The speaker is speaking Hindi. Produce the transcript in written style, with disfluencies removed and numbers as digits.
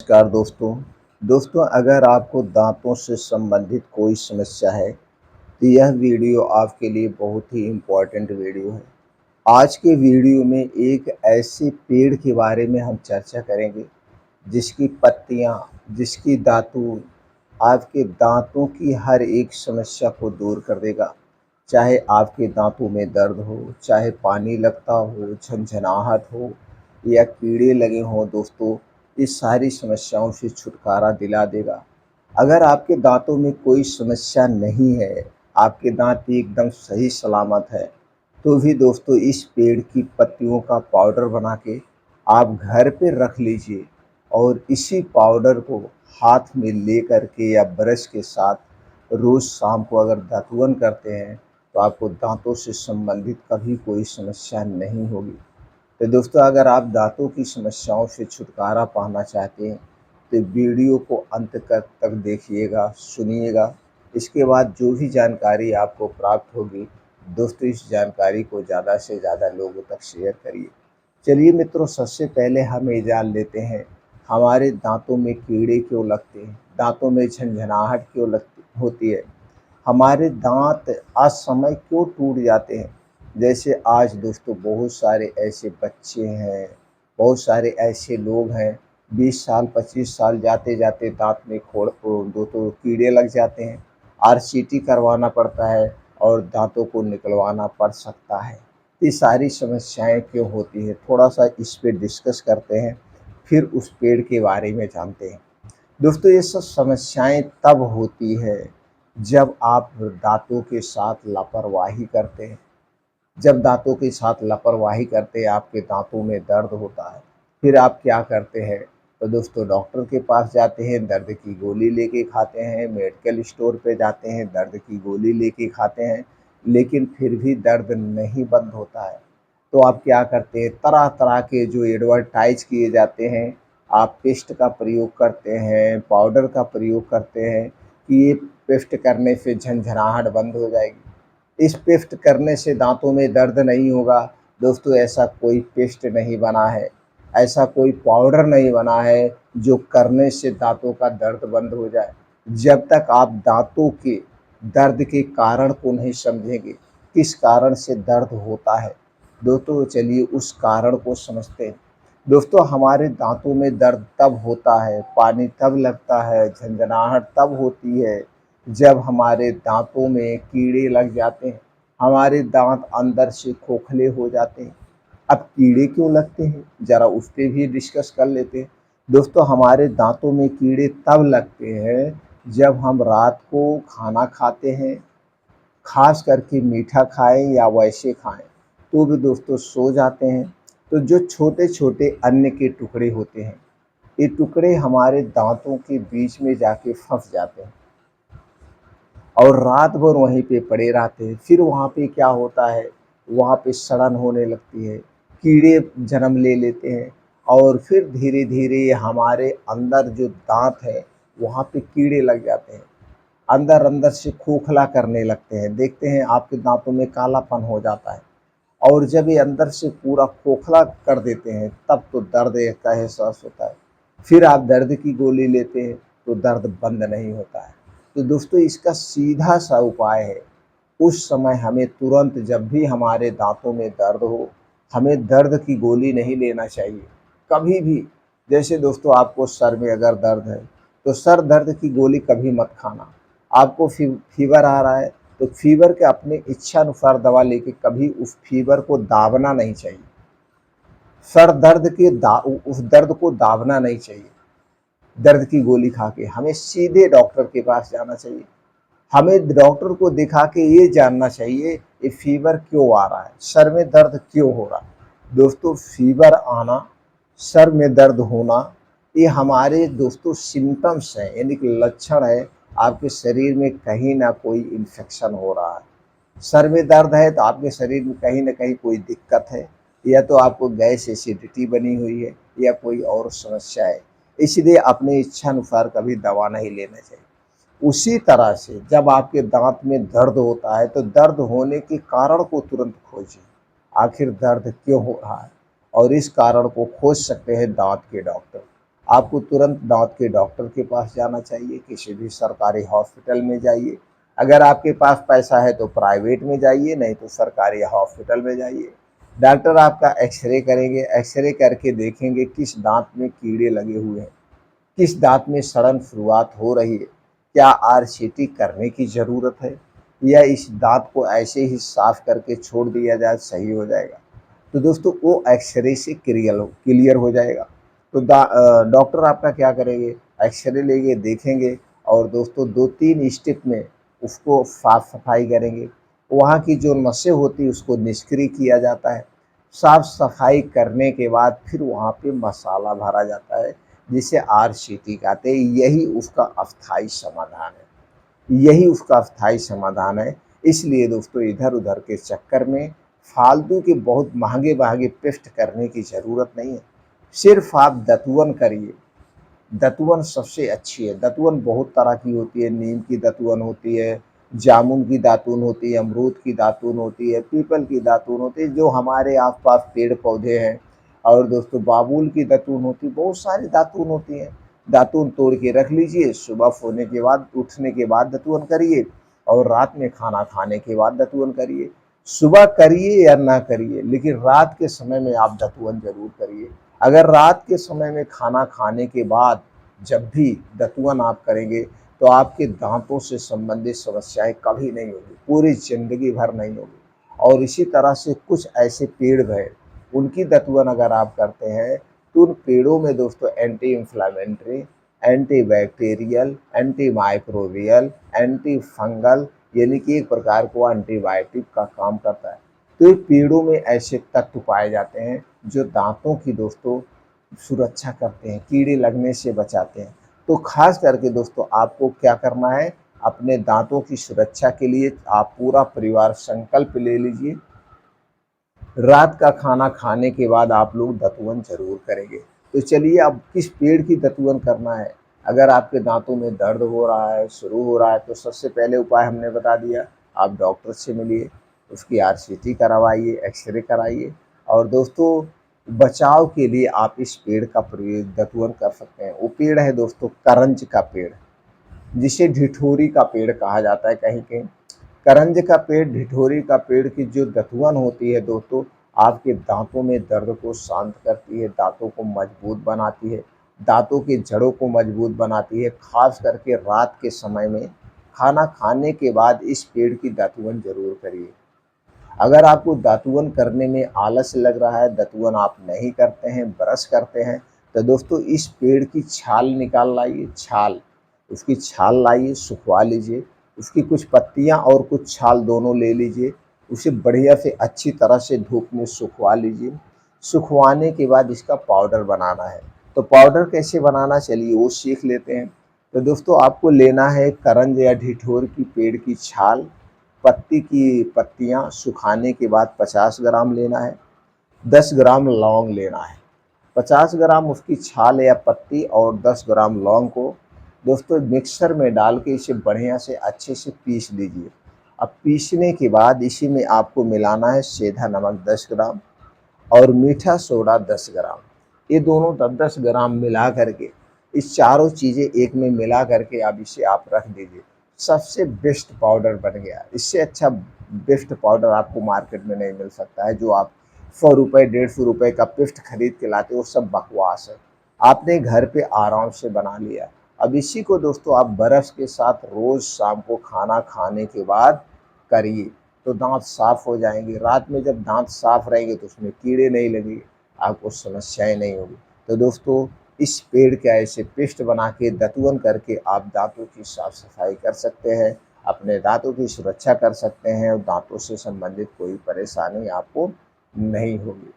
नमस्कार दोस्तों अगर आपको दांतों से संबंधित कोई समस्या है तो यह वीडियो आपके लिए बहुत ही इम्पोर्टेंट वीडियो है। आज के वीडियो में एक ऐसे पेड़ के बारे में हम चर्चा करेंगे जिसकी पत्तियां, जिसकी दातून आपके दांतों की हर एक समस्या को दूर कर देगा। चाहे आपके दांतों में दर्द हो, चाहे पानी लगता हो, झंझनाहट हो या कीड़े लगे हों दोस्तों, इस सारी समस्याओं से छुटकारा दिला देगा। अगर आपके दांतों में कोई समस्या नहीं है, आपके दांत एकदम सही सलामत है, तो भी दोस्तों इस पेड़ की पत्तियों का पाउडर बना के आप घर पे रख लीजिए और इसी पाउडर को हाथ में ले करके या ब्रश के साथ रोज़ शाम को अगर दातुन करते हैं तो आपको दांतों से संबंधित कभी कोई समस्या नहीं होगी। तो दोस्तों अगर आप दांतों की समस्याओं से छुटकारा पाना चाहते हैं तो वीडियो को अंत तक देखिएगा, सुनिएगा। इसके बाद जो भी जानकारी आपको प्राप्त होगी दोस्तों, इस जानकारी को ज़्यादा से ज़्यादा लोगों तक शेयर करिए। चलिए मित्रों, सबसे पहले हम ये जान लेते हैं हमारे दांतों में कीड़े क्यों लगते हैं, दांतों में झंझनाहट क्यों लगती होती है, हमारे दांत असमय क्यों टूट जाते हैं। जैसे आज दोस्तों बहुत सारे ऐसे बच्चे हैं, बहुत सारे ऐसे लोग हैं, 20 साल 25 साल जाते जाते दांत में खोड़ दो तो कीड़े लग जाते हैं, आरसीटी करवाना पड़ता है और दांतों को निकलवाना पड़ सकता है। ये सारी समस्याएं क्यों होती है, थोड़ा सा इस पे डिस्कस करते हैं, फिर उस पेड़ के बारे में जानते हैं। दोस्तों ये सब समस्याएं तब होती है जब आप दांतों के साथ लापरवाही करते हैं। जब दांतों के साथ लापरवाही करते हैं, आपके दांतों में दर्द होता है, फिर आप क्या करते हैं, तो दोस्तों डॉक्टर के पास जाते हैं, दर्द की गोली लेके खाते हैं, मेडिकल स्टोर पे जाते हैं, दर्द की गोली लेके खाते हैं, लेकिन फिर भी दर्द नहीं बंद होता है। तो आप क्या करते हैं, तरह तरह के जो एडवर्टाइज किए जाते हैं, आप पेस्ट का प्रयोग करते हैं, पाउडर का प्रयोग करते हैं कि ये पेस्ट करने से झंझनाहट बंद हो जाएगी, इस पेस्ट करने से दांतों में दर्द नहीं होगा। दोस्तों ऐसा कोई पेस्ट नहीं बना है, ऐसा कोई पाउडर नहीं बना है जो करने से दांतों का दर्द बंद हो जाए। जब तक आप दांतों के दर्द के कारण को नहीं समझेंगे, किस कारण से दर्द होता है, दोस्तों चलिए उस कारण को समझते हैं। दोस्तों हमारे दांतों में दर्द तब होता है, पानी तब लगता है, झंझनाहट तब होती है जब हमारे दांतों में कीड़े लग जाते हैं, हमारे दांत अंदर से खोखले हो जाते हैं। अब कीड़े क्यों लगते हैं, ज़रा उस पे भी डिस्कस कर लेते हैं। दोस्तों हमारे दांतों में कीड़े तब लगते हैं जब हम रात को खाना खाते हैं, खास करके मीठा खाएं या वैसे खाएं, तो भी दोस्तों सो जाते हैं तो जो छोटे छोटे अन्न के टुकड़े होते हैं, ये टुकड़े हमारे दांतों के बीच में जाके फंस जाते हैं और रात भर वहीं पे पड़े रहते हैं। फिर वहाँ पे क्या होता है, वहाँ पे सड़न होने लगती है, कीड़े जन्म ले लेते हैं और फिर धीरे धीरे हमारे अंदर जो दांत है वहाँ पे कीड़े लग जाते हैं, अंदर अंदर से खोखला करने लगते हैं। देखते हैं आपके दांतों में कालापन हो जाता है और जब ये अंदर से पूरा खोखला कर देते हैं तब तो दर्द का एहसास होता है। फिर आप दर्द की गोली लेते हैं तो दर्द बंद नहीं होता है। तो दोस्तों इसका सीधा सा उपाय है, उस समय हमें तुरंत जब भी हमारे दांतों में दर्द हो, हमें दर्द की गोली नहीं लेना चाहिए कभी भी। जैसे दोस्तों आपको सर में अगर दर्द है तो सर दर्द की गोली कभी मत खाना। आपको फीवर आ रहा है तो फीवर के अपने इच्छा अनुसार दवा लेके कभी उस फीवर को दाबना नहीं चाहिए। सर दर्द के उस दर्द को दाबना नहीं चाहिए। दर्द की गोली खा के हमें सीधे डॉक्टर के पास जाना चाहिए। हमें डॉक्टर को दिखा के ये जानना चाहिए ये फीवर क्यों आ रहा है, सर में दर्द क्यों हो रहा है। दोस्तों फीवर आना, सर में दर्द होना, ये हमारे दोस्तों सिम्टम्स हैं, यानी कि लक्षण है आपके शरीर में कहीं ना कोई इन्फेक्शन हो रहा है। सर में दर्द है तो आपके शरीर में कहीं ना कहीं कोई दिक्कत है, या तो आपको गैस एसिडिटी बनी हुई है या कोई और समस्या है। इसलिए अपने इच्छा अनुसार कभी दवा नहीं लेना चाहिए। उसी तरह से जब आपके दांत में दर्द होता है तो दर्द होने के कारण को तुरंत खोजिए, आखिर दर्द क्यों हो रहा है, और इस कारण को खोज सकते हैं दांत के डॉक्टर। आपको तुरंत दाँत के डॉक्टर के पास जाना चाहिए, किसी भी सरकारी हॉस्पिटल में जाइए। अगर आपके पास पैसा है तो प्राइवेट में जाइए, नहीं तो सरकारी हॉस्पिटल में जाइए। डॉक्टर आपका एक्स-रे करेंगे, एक्स-रे करके देखेंगे किस दाँत में कीड़े लगे हुए हैं, किस दाँत में सड़न शुरुआत हो रही है, क्या आरसीटी करने की ज़रूरत है या इस दाँत को ऐसे ही साफ़ करके छोड़ दिया जाए सही हो जाएगा। तो दोस्तों वो एक्स-रे से क्लियर हो जाएगा। तो डॉक्टर आपका क्या करेंगे, एक्स-रे लेंगे, देखेंगे और दोस्तों 2-3 स्टेप में उसको साफ-सफाई करेंगे। वहाँ की जो नसें होती हैं उसको निष्क्रिय किया जाता है। साफ-सफाई करने के बाद फिर वहाँ पे मसाला भरा जाता है, जिसे आरसीटी कहते हैं। यही उसका अस्थायी समाधान है। इसलिए दोस्तों इधर-उधर के चक्कर में फालतू के बहुत महँगे-महँगे पेस्ट करने की ज़रूरत नहीं है। सिर्फ़ आप दतुवन करिए, दतुवन सबसे अच्छी है। दतुवन बहुत तरह की होती है, नीम की दतुवन होती है, जामुन की दातुन होती है, अमरूद की दातुन होती है, पीपल की दातुन होती है, जो हमारे आस-पास पेड़-पौधे हैं। और दोस्तों बाबुल की दातुन होती है, बहुत सारी दातुन होती हैं। दातुन तोड़ के रख लीजिए, सुबह सोने के बाद, उठने के बाद दतुवन करिए और रात में खाना खाने के बाद दतुवन करिए। सुबह करिए या ना करिए, लेकिन रात के समय में आप दतुवन ज़रूर करिए। अगर रात के समय में खाना खाने के बाद जब भी दतुवन आप करेंगे तो आपके दांतों से संबंधित समस्याएं कभी नहीं होगी, पूरी ज़िंदगी भर नहीं होगी। और इसी तरह से कुछ ऐसे पेड़ हैं, उनकी दतुवन अगर आप करते हैं तो उन पेड़ों में दोस्तों anti inflammatory, anti bacterial, anti microbial, anti fungal यानी कि एक प्रकार को एंटीबायोटिक का काम करता है। तो ये पेड़ों में ऐसे तत्व पाए जाते हैं जो दांतों की दोस्तों सुरक्षा करते हैं, कीड़े लगने से बचाते हैं। तो ख़ास करके दोस्तों आपको क्या करना है, अपने दांतों की सुरक्षा के लिए आप पूरा परिवार संकल्प ले लीजिए, रात का खाना खाने के बाद आप लोग दतुवन ज़रूर करेंगे। तो चलिए अब किस पेड़ की दतुवन करना है। अगर आपके दांतों में दर्द हो रहा है, शुरू हो रहा है, तो सबसे पहले उपाय हमने बता दिया, आप डॉक्टर से मिलिए, उसकी आरसीटी करवाइए, एक्स-रे कराइए। और दोस्तों बचाव के लिए आप इस पेड़ का प्रयोग दतुवन कर सकते हैं। वो पेड़ है दोस्तों करंज का पेड़, जिसे ढिठोरी का पेड़ कहा जाता है कहीं-कहीं। करंज का पेड़, ढिठोरी का पेड़ की जो दतुवन होती है दोस्तों, आपके दांतों में दर्द को शांत करती है, दांतों को मजबूत बनाती है, दांतों की जड़ों को मजबूत बनाती है। खास करके रात के समय में खाना खाने के बाद इस पेड़ की दातुवन ज़रूर करिए। अगर आपको दातुवन करने में आलस लग रहा है, दतुवन आप नहीं करते हैं, ब्रश करते हैं, तो दोस्तों इस पेड़ की छाल निकाल लाइए, छाल, उसकी छाल लाइए, सुखवा लीजिए। उसकी कुछ पत्तियाँ और कुछ छाल दोनों ले लीजिए, उसे बढ़िया से अच्छी तरह से धूप में सुखवा लीजिए। सुखवाने के बाद इसका पाउडर बनाना है। तो पाउडर कैसे बनाना चलिए वो सीख लेते हैं। तो दोस्तों आपको लेना है करंज या ढिठोर की पेड़ की छाल, पत्ती की पत्तियाँ सुखाने के बाद 50 ग्राम लेना है, 10 ग्राम लौंग लेना है। 50 ग्राम उसकी छाल या पत्ती और 10 ग्राम लौंग को दोस्तों मिक्सर में डाल के इसे बढ़िया से अच्छे से पीस लीजिए। अब पीसने के बाद इसी में आपको मिलाना है सेंधा नमक 10 ग्राम और मीठा सोडा 10 ग्राम। ये दोनों 10-10 ग्राम मिला करके, इस चारों चीज़ें एक में मिला करके अब इसे आप रख दीजिए। सबसे बेस्ट पाउडर बन गया। इससे अच्छा बेस्ट पाउडर आपको मार्केट में नहीं मिल सकता है। जो आप ₹100 ₹150 का पेस्ट खरीद के लाते हो वो सब बकवास है। आपने घर पे आराम से बना लिया। अब इसी को दोस्तों आप ब्रश के साथ रोज़ शाम को खाना खाने के बाद करिए, तो दाँत साफ़ हो जाएँगे। रात में जब दाँत साफ़ रहेंगे तो उसमें कीड़े नहीं लगेंगे, आपको समस्याएँ नहीं होगी। तो दोस्तों इस पेड़ का ऐसे पेस्ट बना के दतुवन करके आप दाँतों की साफ-सफाई कर सकते हैं, अपने दाँतों की सुरक्षा कर सकते हैं और दाँतों से संबंधित कोई परेशानी आपको नहीं होगी।